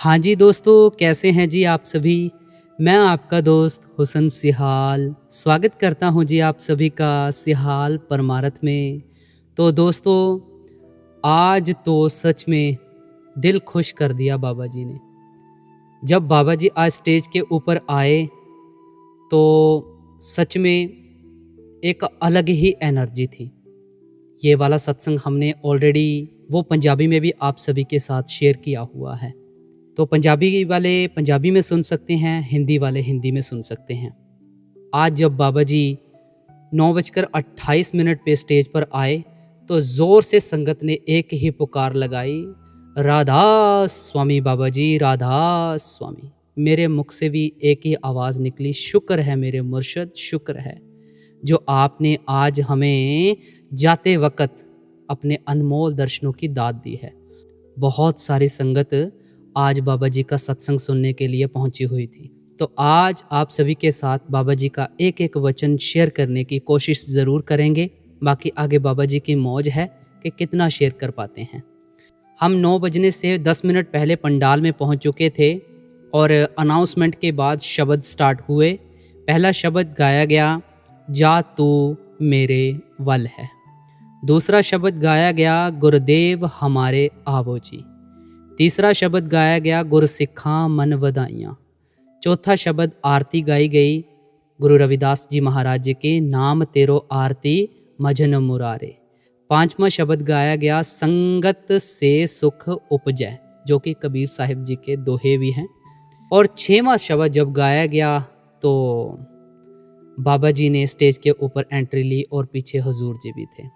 हाँ जी दोस्तों, कैसे हैं जी आप सभी। मैं आपका दोस्त हुसन सिहाल स्वागत करता हूं जी आप सभी का सिहाल परमारथ में। तो दोस्तों, आज तो सच में दिल खुश कर दिया बाबा जी ने। जब बाबा जी आज स्टेज के ऊपर आए तो सच में एक अलग ही एनर्जी थी। ये वाला सत्संग हमने ऑलरेडी वो पंजाबी में भी आप सभी के साथ शेयर किया हुआ है। तो पंजाबी वाले पंजाबी में सुन सकते हैं, हिंदी वाले हिंदी में सुन सकते हैं। आज जब बाबा जी 9:28 पे स्टेज पर आए तो ज़ोर से संगत ने एक ही पुकार लगाई, राधा स्वामी बाबा जी, राधा स्वामी। मेरे मुख से भी एक ही आवाज़ निकली, शुक्र है मेरे मुर्शद, शुक्र है जो आपने आज हमें जाते वक्त अपने अनमोल दर्शनों की दाद दी है। बहुत सारी संगत आज बाबा जी का सत्संग सुनने के लिए पहुंची हुई थी। तो आज आप सभी के साथ बाबा जी का एक एक वचन शेयर करने की कोशिश ज़रूर करेंगे। बाकी आगे बाबा जी की मौज है कि कितना शेयर कर पाते हैं। हम 9 बजने से 10 मिनट पहले पंडाल में पहुंच चुके थे और अनाउंसमेंट के बाद शब्द स्टार्ट हुए। पहला शब्द गाया गया, जा तू मेरे वल है। दूसरा शब्द गाया गया, गुरुदेव हमारे आवो जी। तीसरा शब्द गाया गया, गुर सिखा मन वधाइयाँ। चौथा शब्द आरती गाई गई, गुरु रविदास जी महाराज जी के नाम तेरो आरती मजन मुरारे। पांचवा शब्द गाया गया, संगत से सुख उपजै, जो कि कबीर साहिब जी के दोहे भी हैं। और छठवां शब्द जब गाया गया तो बाबा जी ने स्टेज के ऊपर एंट्री ली और पीछे हुजूर जी भी थे।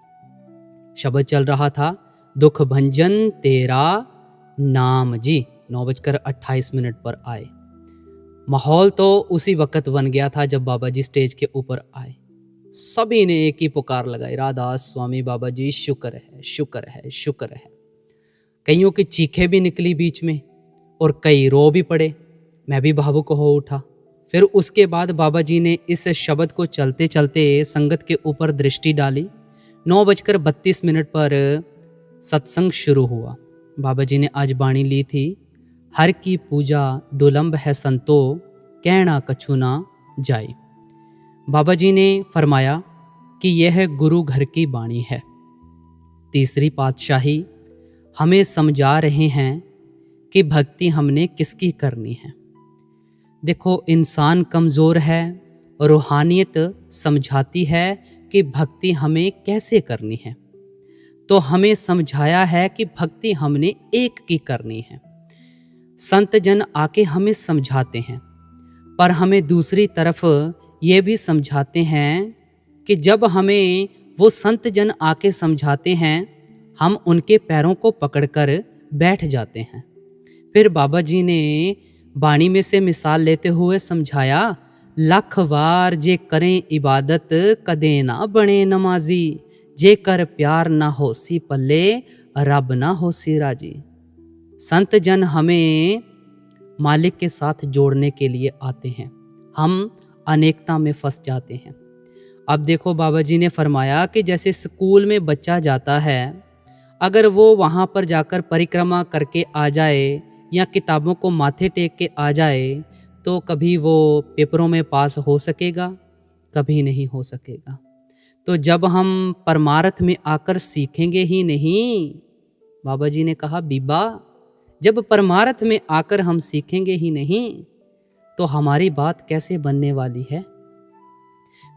शब्द चल रहा था, दुख भंजन तेरा नाम जी। 9:28 पर आए। माहौल तो उसी वक्त बन गया था जब बाबा जी स्टेज के ऊपर आए। सभी ने एक ही पुकार लगाई, राधा स्वामी बाबा जी, शुक्र है, शुक्र है, शुक्र है। कईयों की चीखें भी निकली बीच में और कई रो भी पड़े। मैं भी भावुक हो उठा। फिर उसके बाद बाबा जी ने इस शब्द को चलते चलते संगत के ऊपर दृष्टि डाली। 9:32 पर सत्संग शुरू हुआ। बाबा जी ने आज बाणी ली थी, हर की पूजा दुलंभ है संतो, कहना कछु ना जाए। बाबा जी ने फरमाया कि यह गुरु घर की बाणी है। तीसरी पातशाही हमें समझा रहे हैं कि भक्ति हमने किसकी करनी है। देखो, इंसान कमज़ोर है, रूहानियत समझाती है कि भक्ति हमें कैसे करनी है। तो हमें समझाया है कि भक्ति हमने एक की करनी है। संत जन आके हमें समझाते हैं, पर हमें दूसरी तरफ ये भी समझाते हैं कि जब हमें वो संत जन आके समझाते हैं, हम उनके पैरों को पकड़कर बैठ जाते हैं। फिर बाबा जी ने बाणी में से मिसाल लेते हुए समझाया, लख वार जे करें इबादत, कदे ना बने नमाजी, जे कर प्यार ना हो सी पल्ले, रब ना हो सी राजी। संत जन हमें मालिक के साथ जोड़ने के लिए आते हैं, हम अनेकता में फंस जाते हैं। अब देखो, बाबा जी ने फरमाया कि जैसे स्कूल में बच्चा जाता है, अगर वो वहाँ पर जाकर परिक्रमा करके आ जाए या किताबों को माथे टेक के आ जाए तो कभी वो पेपरों में पास हो सकेगा? कभी नहीं हो सकेगा। तो जब हम परमार्थ में आकर सीखेंगे ही नहीं, बाबा जी ने कहा, बीबा जब परमार्थ में आकर हम सीखेंगे ही नहीं तो हमारी बात कैसे बनने वाली है।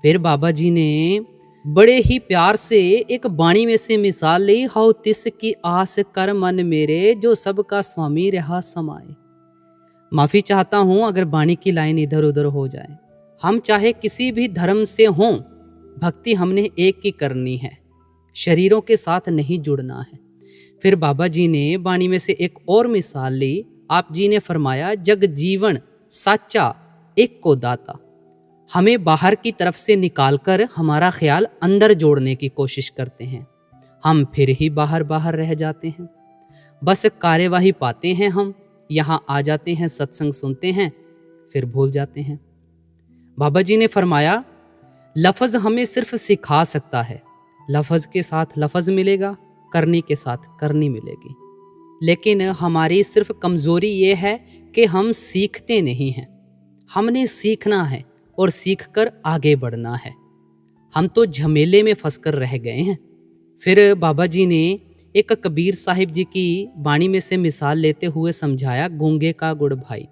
फिर बाबा जी ने बड़े ही प्यार से एक बाणी में से मिसाल ली, हाउ तिस की आस कर मन मेरे, जो सबका स्वामी रहा समाए। माफी चाहता हूं अगर बाणी की लाइन इधर उधर हो जाए। हम चाहे किसी भी धर्म से हों, भक्ति हमने एक की करनी है, शरीरों के साथ नहीं जुड़ना है। फिर बाबा जी ने बाणी में से एक और मिसाल ली। आप जी ने फरमाया, जग जीवन साचा एक को दाता। हमें बाहर की तरफ से निकालकर हमारा ख्याल अंदर जोड़ने की कोशिश करते हैं, हम फिर ही बाहर बाहर रह जाते हैं। बस कार्यवाही पाते हैं, हम यहाँ आ जाते हैं, सत्संग सुनते हैं, फिर भूल जाते हैं। बाबा जी ने फरमाया, लफ्ज़ हमें सिर्फ सिखा सकता है, लफ्ज़ के साथ लफ्ज़ मिलेगा, करनी के साथ करनी मिलेगी। लेकिन हमारी सिर्फ कमज़ोरी ये है कि हम सीखते नहीं हैं। हमने सीखना है और सीखकर आगे बढ़ना है। हम तो झमेले में फंसकर रह गए हैं। फिर बाबा जी ने एक कबीर साहिब जी की वाणी में से मिसाल लेते हुए समझाया, गूंगे का गुड़ भाई।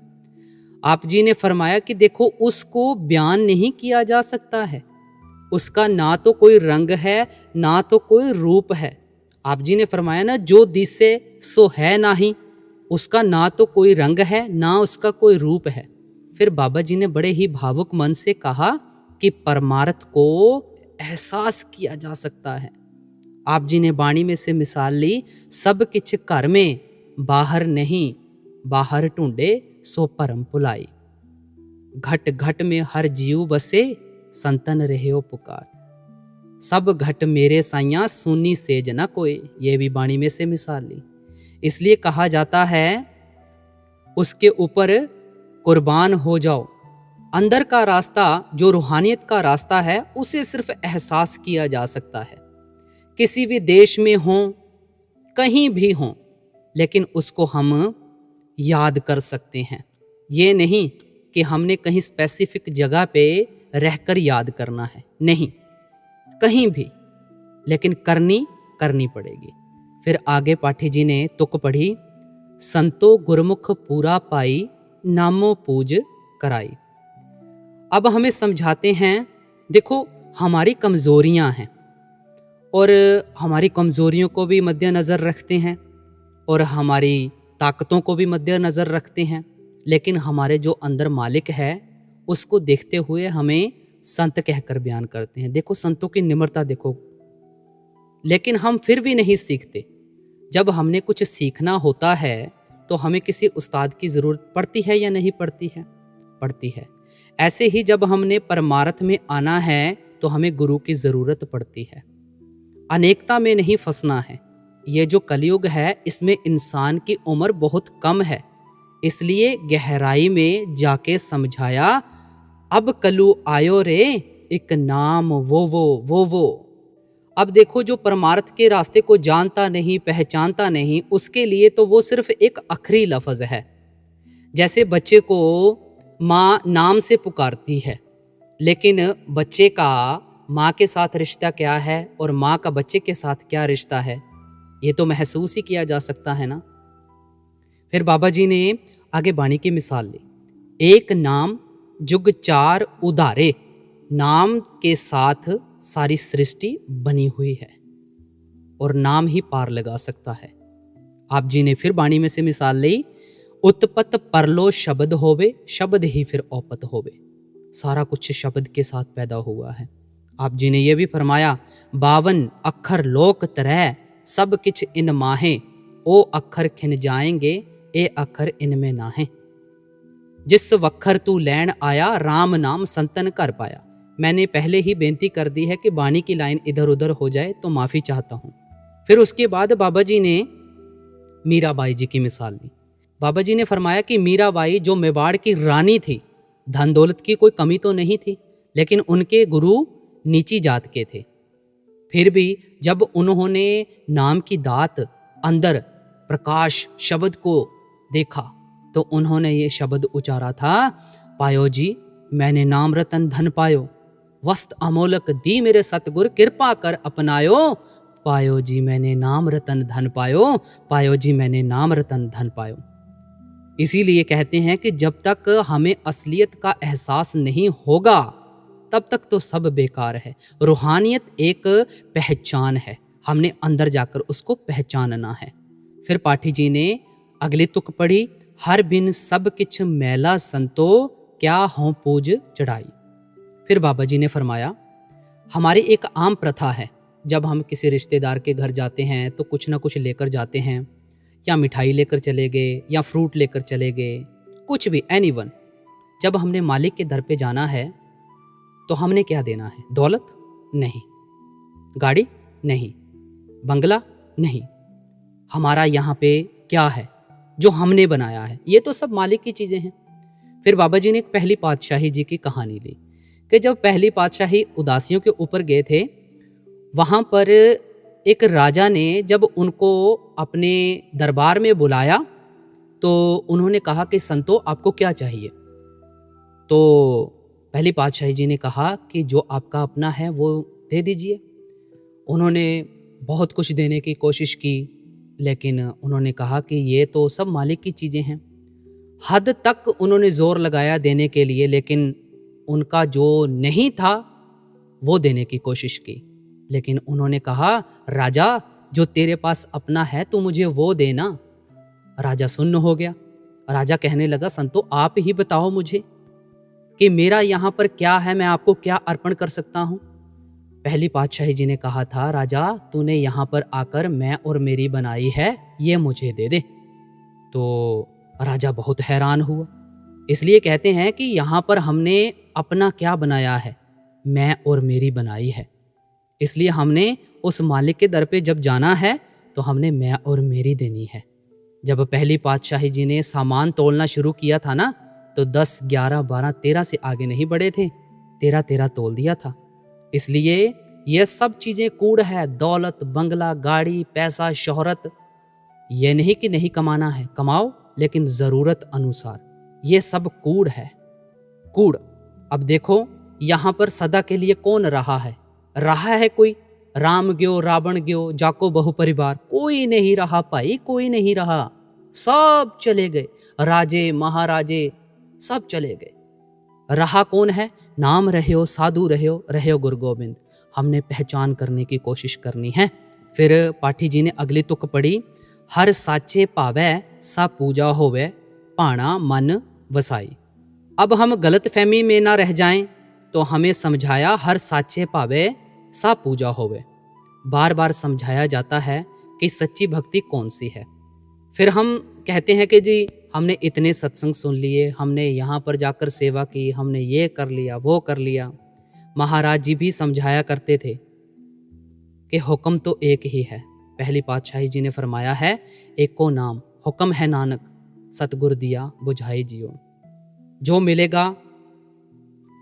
आप जी ने फरमाया कि देखो, उसको बयान नहीं किया जा सकता है। उसका ना तो कोई रंग है, ना तो कोई रूप है। आप जी ने फरमाया ना, जो दिसे सो है नाही। उसका ना तो कोई रंग है, ना उसका कोई रूप है। फिर बाबा जी ने बड़े ही भावुक मन से कहा कि परमार्थ को एहसास किया जा सकता है। आप जी ने वाणी में से मिसाल ली, सब किछ घर में बाहर नहीं, बाहर ढूंढे सो परम भुलाई। घट घट में हर जीव बसे, संतन रहे पुकार। सब घट मेरे साइया, सुनी सेज न कोई। ये भी वाणी में से मिसाल ली। इसलिए कहा जाता है, उसके ऊपर कुर्बान हो जाओ। अंदर का रास्ता, जो रूहानियत का रास्ता है, उसे सिर्फ एहसास किया जा सकता है। किसी भी देश में हो, कहीं भी हो, लेकिन उसको हम याद कर सकते हैं। ये नहीं कि हमने कहीं स्पेसिफिक जगह पे रहकर याद करना है, नहीं, कहीं भी, लेकिन करनी पड़ेगी। फिर आगे पाठी जी ने तुक पढ़ी, संतो गुरमुख पूरा पाई, नामो पूज कराई। अब हमें समझाते हैं, देखो हमारी कमज़ोरियां हैं और हमारी कमज़ोरियों को भी मद्देनज़र रखते हैं और हमारी ताकतों को भी मद्देनज़र रखते हैं, लेकिन हमारे जो अंदर मालिक है उसको देखते हुए हमें संत कहकर बयान करते हैं। देखो संतों की निम्रता देखो। लेकिन हम फिर भी नहीं सीखते। जब हमने कुछ सीखना होता है तो हमें किसी उस्ताद की ज़रूरत पड़ती है या नहीं पड़ती है? पड़ती है। ऐसे ही जब हमने परमार्थ में आना है तो हमें गुरु की ज़रूरत पड़ती है। अनेकता में नहीं फंसना है। ये जो कलयुग है, इसमें इंसान की उम्र बहुत कम है, इसलिए गहराई में जाके समझाया, अब कलु आयो रे, एक नाम वो। अब देखो, जो परमार्थ के रास्ते को जानता नहीं, पहचानता नहीं, उसके लिए तो वो सिर्फ एक आखिरी लफ्ज़ है। जैसे बच्चे को माँ नाम से पुकारती है, लेकिन बच्चे का माँ के साथ रिश्ता क्या है और माँ का बच्चे के साथ क्या रिश्ता है, ये तो महसूस ही किया जा सकता है ना। फिर बाबा जी ने आगे वाणी की मिसाल ली, एक नाम जुग चार उधारे। नाम के साथ सारी सृष्टि बनी हुई है और नाम ही पार लगा सकता है। आप जी ने फिर वाणी में से मिसाल ली, उत्पत परलो शब्द होवे, शब्द ही फिर औपत होवे। सारा कुछ शब्द के साथ पैदा हुआ है। आप जी ने यह भी फरमाया, 52 अक्षर लोक तरह, सब किछ इन माहे, ओ अक्षर खिन जाएंगे, ए अक्षर इनमें नाहे। जिस वक्खर तू लैन आया, राम नाम संतन कर पाया। मैंने पहले ही बेनती कर दी है कि वाणी की लाइन इधर उधर हो जाए तो माफ़ी चाहता हूँ। फिर उसके बाद बाबा जी ने मीराबाई जी की मिसाल ली। बाबा जी ने फरमाया कि मीराबाई जो मेवाड़ की रानी थी, धन दौलत की कोई कमी तो नहीं थी, लेकिन उनके गुरु नीची जात के थे। फिर भी जब उन्होंने नाम की दात, अंदर प्रकाश शब्द को देखा तो उन्होंने ये शब्द उचारा था, पायो जी मैंने नाम रतन धन पायो, वस्त अमोलक दी मेरे सतगुर, कृपा कर अपनायो। पायो जी मैंने नाम रतन धन पायो, पायो जी मैंने नाम रतन धन पायो। इसीलिए कहते हैं कि जब तक हमें असलियत का एहसास नहीं होगा तब तक तो सब बेकार है। रूहानियत एक पहचान है, हमने अंदर जाकर उसको पहचानना है। फिर पाठी जी ने अगली तुक पढ़ी, हर बिन सब किछ मैला संतो, क्या हों पूज चढ़ाई। फिर बाबा जी ने फरमाया, हमारी एक आम प्रथा है, जब हम किसी रिश्तेदार के घर जाते हैं तो कुछ ना कुछ लेकर जाते हैं, या मिठाई लेकर चले गए या फ्रूट लेकर चले गए, कुछ भी, एनीवन। जब हमने मालिक के दर पे जाना है तो हमने क्या देना है? दौलत नहीं, गाड़ी नहीं, बंगला नहीं। हमारा यहाँ पे क्या है जो हमने बनाया है? ये तो सब मालिक की चीज़ें हैं। फिर बाबा जी ने एक पहली पातशाही जी की कहानी ली कि जब पहली पातशाही उदासियों के ऊपर गए थे, वहाँ पर एक राजा ने जब उनको अपने दरबार में बुलाया तो उन्होंने कहा कि संतो आपको क्या चाहिए। तो पहली पातशाही जी ने कहा कि जो आपका अपना है वो दे दीजिए। उन्होंने बहुत कुछ देने की कोशिश की, लेकिन उन्होंने कहा कि ये तो सब मालिक की चीज़ें हैं। हद तक उन्होंने ज़ोर लगाया देने के लिए, लेकिन उनका जो नहीं था वो देने की कोशिश की। लेकिन उन्होंने कहा, राजा जो तेरे पास अपना है तो मुझे वो देना। राजा सुन्न हो गया। राजा कहने लगा, संतो आप ही बताओ मुझे कि मेरा यहाँ पर क्या है, मैं आपको क्या अर्पण कर सकता हूँ। पहली पातशाही जी ने कहा था, राजा तूने यहाँ पर आकर मैं और मेरी बनाई है ये मुझे दे दे। तो राजा बहुत हैरान हुआ। इसलिए कहते हैं कि यहाँ पर हमने अपना क्या बनाया है, मैं और मेरी बनाई है। इसलिए हमने उस मालिक के दर पे जब जाना है तो हमने मैं और मेरी देनी है। जब पहली पातशाही जी ने सामान तोलना शुरू किया था ना, तो 10, 11, 12, 13 से आगे नहीं बढ़े थे, 13 तोल दिया था। इसलिए ये सब चीज़ें कूड़ है। दौलत, बंगला, गाड़ी, पैसा, शोहरत, ये नहीं कि नहीं कमाना है, कमाओ, लेकिन ज़रूरत अनुसार। ये सब कूड़ है, कूड़। अब देखो यहाँ पर सदा के लिए कौन रहा है? रहा है कोई? राम गयो, रावण गयो, जाको बहु परिवार, कोई नहीं रहा भाई, कोई नहीं रहा। सब चले गए, राजे महाराजे सब चले गए। रहा कौन है? नाम रहे हो, साधु रहे हो गुरु गोबिंद। हमने पहचान करने की कोशिश करनी है। फिर पाठी जी ने अगली तुक पढ़ी, हर साचे पावै सा पूजा होवे, पाणा मन वसाई। अब हम गलत फहमी में ना रह जाएं तो हमें समझाया, हर साचे पावे सा पूजा होवे। बार बार समझाया जाता है कि सच्ची भक्ति कौन सी है। फिर हम कहते हैं कि जी हमने इतने सत्संग सुन लिए, हमने यहाँ पर जाकर सेवा की, हमने ये कर लिया, वो कर लिया। महाराज जी भी समझाया करते थे कि हुक्म तो एक ही है। पहली पातशाही जी ने फरमाया है, एको नाम हुक्म है नानक, सतगुर दिया बुझाई जियो। जो मिलेगा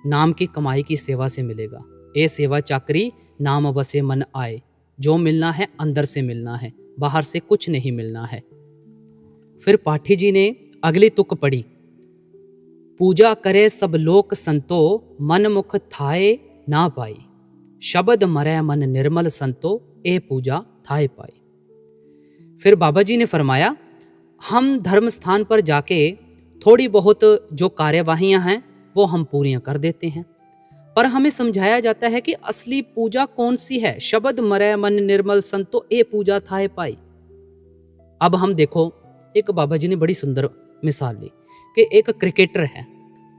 नाम की कमाई की सेवा से मिलेगा। ए सेवा चाकरी नाम बसे मन आए। जो मिलना है अंदर से मिलना है, बाहर से कुछ नहीं मिलना है। फिर पाठी जी ने अगली तुक पढ़ी, पूजा करे सब लोक संतो, मन मुख थाए ना पाई। शब्द मरे मन निर्मल संतो, ए पूजा थाए पाई। फिर बाबा जी ने फरमाया, हम धर्म स्थान पर जाके थोड़ी बहुत जो कार्यवाहियां हैं वो हम पूरियां कर देते हैं, पर हमें समझाया जाता है कि असली पूजा कौन सी है। शब्द मरे मन निर्मल संतो, ए पूजा थाए पाई। अब हम देखो, एक बाबा जी ने बड़ी सुंदर मिसाल ली कि एक क्रिकेटर है,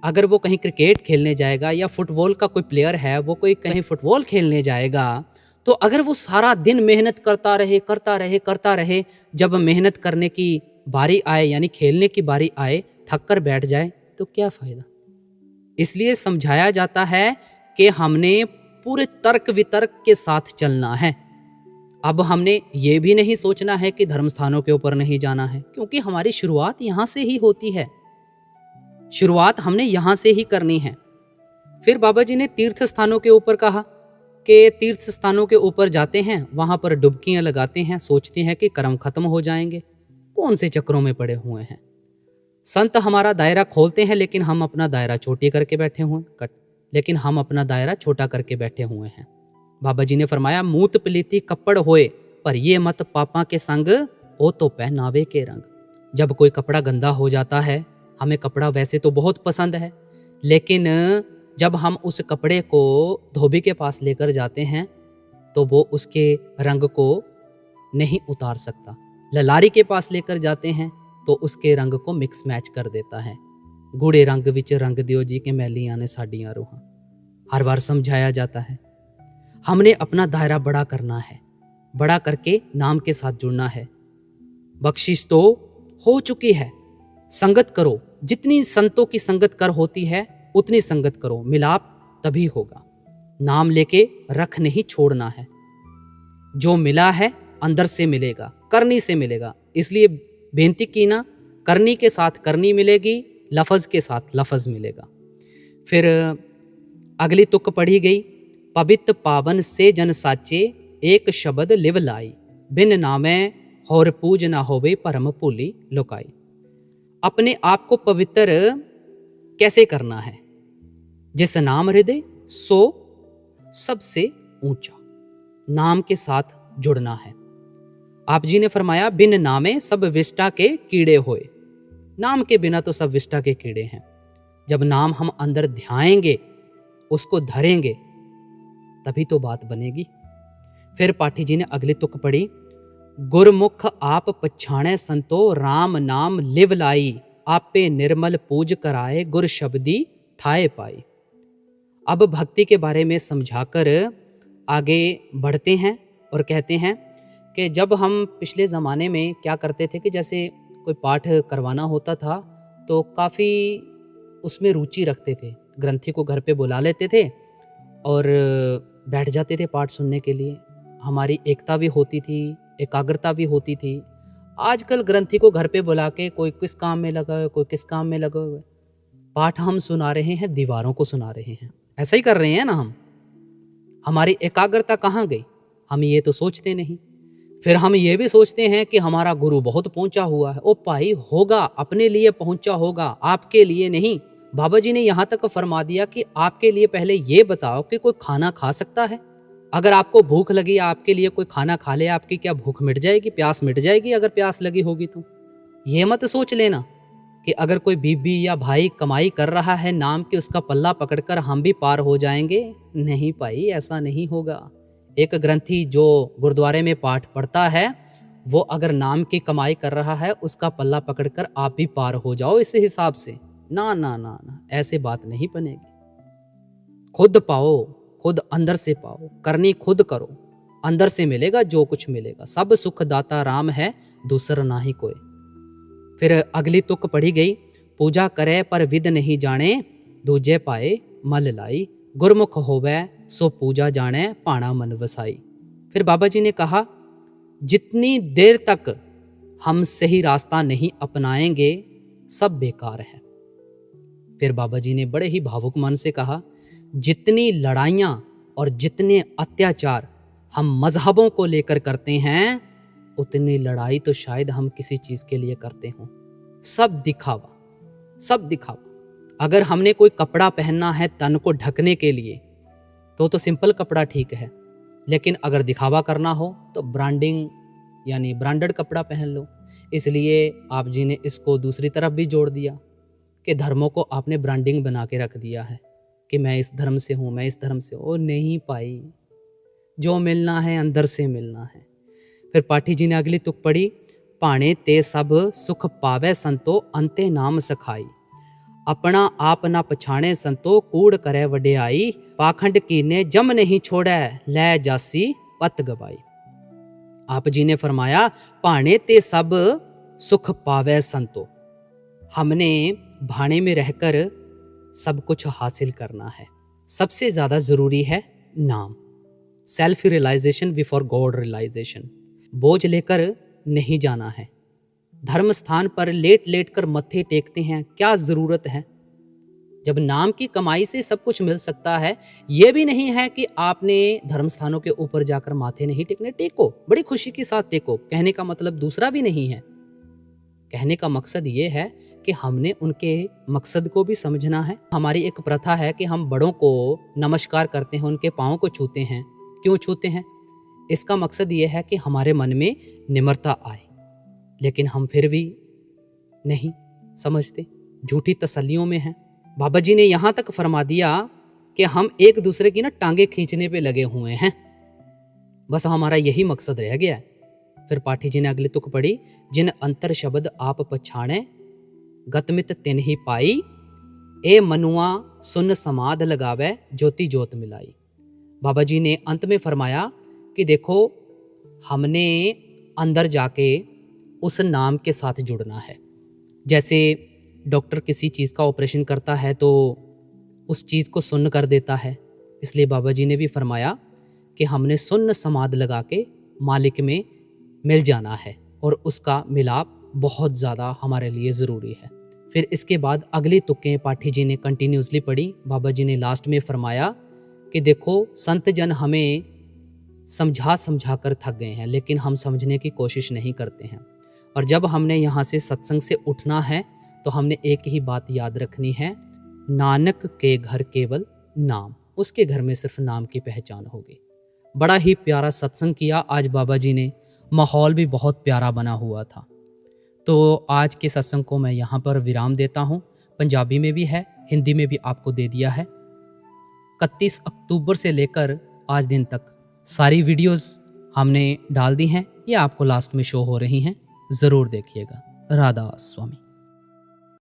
अगर वो कहीं क्रिकेट खेलने जाएगा, या फुटबॉल का कोई प्लेयर है वो कोई कहीं फुटबॉल खेलने जाएगा, तो अगर वो सारा दिन मेहनत करता रहे, जब मेहनत करने की बारी आए यानी खेलने की बारी आए थक कर बैठ जाए तो क्या फायदा। इसलिए समझाया जाता है कि हमने पूरे तर्क वितर्क के साथ चलना है। अब हमने ये भी नहीं सोचना है कि धर्म स्थानों के ऊपर नहीं जाना है, क्योंकि हमारी शुरुआत यहाँ से ही होती है। शुरुआत हमने यहाँ से ही करनी है। फिर बाबा जी ने तीर्थ स्थानों के ऊपर कहा कि तीर्थ स्थानों के ऊपर जाते हैं, वहां पर डुबकियां लगाते हैं, सोचते हैं कि कर्म खत्म हो जाएंगे। कौन से चक्रों में पड़े हुए हैं। संत हमारा दायरा खोलते हैं, लेकिन हम अपना दायरा छोटी करके बैठे हुए हैं। बाबा जी ने फरमाया, मूत पलीती कपड़ होए, पर ये मत पापा के संग, ओ तो पहनावे के रंग। जब कोई कपड़ा गंदा हो जाता है, हमें कपड़ा वैसे तो बहुत पसंद है, लेकिन जब हम उस कपड़े को धोबी के पास लेकर जाते हैं तो वो उसके रंग को नहीं उतार सकता। ललारी के पास लेकर जाते हैं तो उसके रंग को मिक्स मैच कर देता है। गूढ़े रंग विच रंग दियो जी के मैलियां ने साडियां रूहां। हर बार समझाया जाता है। हमने अपना दायरा बड़ा करना है, बड़ा करके नाम के साथ जुड़ना है। बख्शिश तो हो चुकी है, संगत करो। जितनी संतों की संगत कर होती है उतनी संगत करो, मिलाप तभी होगा। नाम लेके रख नहीं छोड़ना है। जो मिला है अंदर से मिलेगा, करनी से मिलेगा। इसलिए बेनती की ना, करनी के साथ करनी मिलेगी, लफज के साथ लफज मिलेगा। फिर अगली तुक पढ़ी गई, पवित्र पावन से जन साचे, एक शब्द लिव लाई, बिन नामे होर पूज ना होवे परम भूली लुकाई। अपने आप को पवित्र कैसे करना है? जिस नाम हृदय सो सबसे ऊंचा, नाम के साथ जुड़ना है। आप जी ने फरमाया बिन नामे सब विष्टा के कीड़े होए। नाम के बिना तो सब विष्टा के कीड़े हैं। जब नाम हम अंदर ध्याएंगे, उसको धरेंगे, तभी तो बात बनेगी। फिर पाठी जी ने अगली तुक पढ़ी, गुरमुख आप पछाणे संतो राम नाम लिव लाई, आपे निर्मल पूज कराए गुर शब्दी थाए पाई। अब भक्ति के बारे में समझाकर आगे बढ़ते हैं और कहते हैं कि जब हम पिछले ज़माने में क्या करते थे कि जैसे कोई पाठ करवाना होता था तो काफ़ी उसमें रुचि रखते थे। ग्रंथी को घर पे बुला लेते थे और बैठ जाते थे पाठ सुनने के लिए। हमारी एकता भी होती थी, एकाग्रता भी होती थी। आजकल ग्रंथी को घर पे बुला के कोई किस काम में लगा हुआ, कोई किस काम में लगा हुआ। पाठ हम सुना रहे हैं, दीवारों को सुना रहे हैं। ऐसा ही कर रहे हैं ना हम। हमारी एकाग्रता कहाँ गई? हम ये तो सोचते नहीं। फिर हम ये भी सोचते हैं कि हमारा गुरु बहुत पहुंचा हुआ है। ओ भाई, होगा, अपने लिए पहुंचा होगा, आपके लिए नहीं। बाबा जी ने यहाँ तक फरमा दिया कि आपके लिए पहले ये बताओ कि कोई खाना खा सकता है? अगर आपको भूख लगी, आपके लिए कोई खाना खा ले, आपकी क्या भूख मिट जाएगी? प्यास मिट जाएगी अगर प्यास लगी होगी तो? ये मत सोच लेना कि अगर कोई बीबी या भाई कमाई कर रहा है नाम के, उसका पल्ला पकड़कर हम भी पार हो जाएंगे। नहीं भाई, ऐसा नहीं होगा। एक ग्रंथी जो गुरुद्वारे में पाठ पढ़ता है, वो अगर नाम की कमाई कर रहा है, उसका पल्ला पकड़कर आप भी पार हो जाओ इस हिसाब से। ना ना ना ना, ऐसे बात नहीं बनेगी। खुद पाओ, खुद अंदर से पाओ, करनी खुद करो, अंदर से मिलेगा जो कुछ मिलेगा। सब सुख दाता राम है, दूसरा ना ही कोई। फिर अगली तुक पढ़ी गई, पूजा करे पर विद नहीं जाने, दूजे पाए मल लाई, गुरमुख होवे सो पूजा जाने, पाणा मन वसाई। फिर बाबा जी ने कहा, जितनी देर तक हम सही रास्ता नहीं अपनाएंगे, सब बेकार है। फिर बाबा जी ने बड़े ही भावुक मन से कहा, जितनी लड़ाइयाँ और जितने अत्याचार हम मजहबों को लेकर करते हैं, उतनी लड़ाई तो शायद हम किसी चीज़ के लिए करते हों। सब दिखावा, सब दिखावा। अगर हमने कोई कपड़ा पहनना है तन को ढकने के लिए तो सिंपल कपड़ा ठीक है, लेकिन अगर दिखावा करना हो तो ब्रांडिंग यानी ब्रांडेड कपड़ा पहन लो। इसलिए आप जी ने इसको दूसरी तरफ भी जोड़ दिया कि धर्मों को आपने ब्रांडिंग बना के रख दिया है कि मैं इस धर्म से हूँ, मैं इस धर्म से हूँ। ओ नहीं पाई, जो मिलना है अंदर से मिलना है। फिर पाठी जी ने अगली तुक पढ़ी, पाणे ते सब सुख पावे संतो, अंते नाम सखाई, अपना आप ना पछाणे संतो, कूड़ करे वड्याई, पाखंड कीने जम नहीं छोड़े, लै जासी पत गवाई। आप जी ने फरमाया, पाणे ते सब सुख पावे संतो, हमने भाने में रहकर सब कुछ हासिल करना है। सबसे ज्यादा जरूरी है नाम, self realisation before God realisation. बोझ लेकर नहीं जाना है। धर्म स्थान पर लेट लेट कर मत्थे टेकते हैं, क्या जरूरत है? जब नाम की कमाई से सब कुछ मिल सकता है। यह भी नहीं है कि आपने धर्म स्थानों के ऊपर जाकर माथे नहीं टेकने, टेको, बड़ी खुशी के साथ टेको। कहने का मतलब दूसरा भी नहीं है। कहने का मकसद ये है कि हमने उनके मकसद को भी समझना है। हमारी एक प्रथा है कि हम बड़ों को नमस्कार करते हैं, उनके पाँव को छूते हैं। क्यों छूते हैं? इसका मकसद ये है कि हमारे मन में निम्रता आए। लेकिन हम फिर भी नहीं समझते, झूठी तसल्लियों में हैं। बाबा जी ने यहाँ तक फरमा दिया कि हम एक दूसरे की ना टांगे खींचने पे लगे हुए हैं। बस हमारा यही मकसद रह गया है। फिर पाठी जी ने अगली तुक पढ़ी, जिन अंतर शब्द आप पछाणे, गतमित तिन ही पाई, ए मनुआ सुन समाध लगावे, ज्योति ज्योत मिलाई। बाबा जी ने अंत में फरमाया कि देखो, हमने अंदर जाके उस नाम के साथ जुड़ना है। जैसे डॉक्टर किसी चीज़ का ऑपरेशन करता है तो उस चीज़ को सुन्न कर देता है, इसलिए बाबा जी ने भी फरमाया कि हमने सुन्न समाध लगा के मालिक में मिल जाना है, और उसका मिलाप बहुत ज़्यादा हमारे लिए ज़रूरी है। फिर इसके बाद अगली तुकें पाठी जी ने कंटिन्यूसली पढ़ी। बाबा जी ने लास्ट में फरमाया कि देखो, संत जन हमें समझा समझा कर थक गए हैं, लेकिन हम समझने की कोशिश नहीं करते हैं। और जब हमने यहाँ से सत्संग से उठना है तो हमने एक ही बात याद रखनी है, नानक के घर केवल नाम, उसके घर में सिर्फ नाम की पहचान होगी। बड़ा ही प्यारा सत्संग किया आज बाबा जी ने, माहौल भी बहुत प्यारा बना हुआ था। तो आज के सत्संग को मैं यहाँ पर विराम देता हूँ। पंजाबी में भी है, हिंदी में भी आपको दे दिया है। 31 अक्टूबर से लेकर आज दिन तक सारी वीडियोस हमने डाल दी हैं, ये आपको लास्ट में शो हो रही हैं, ज़रूर देखिएगा। राधा स्वामी।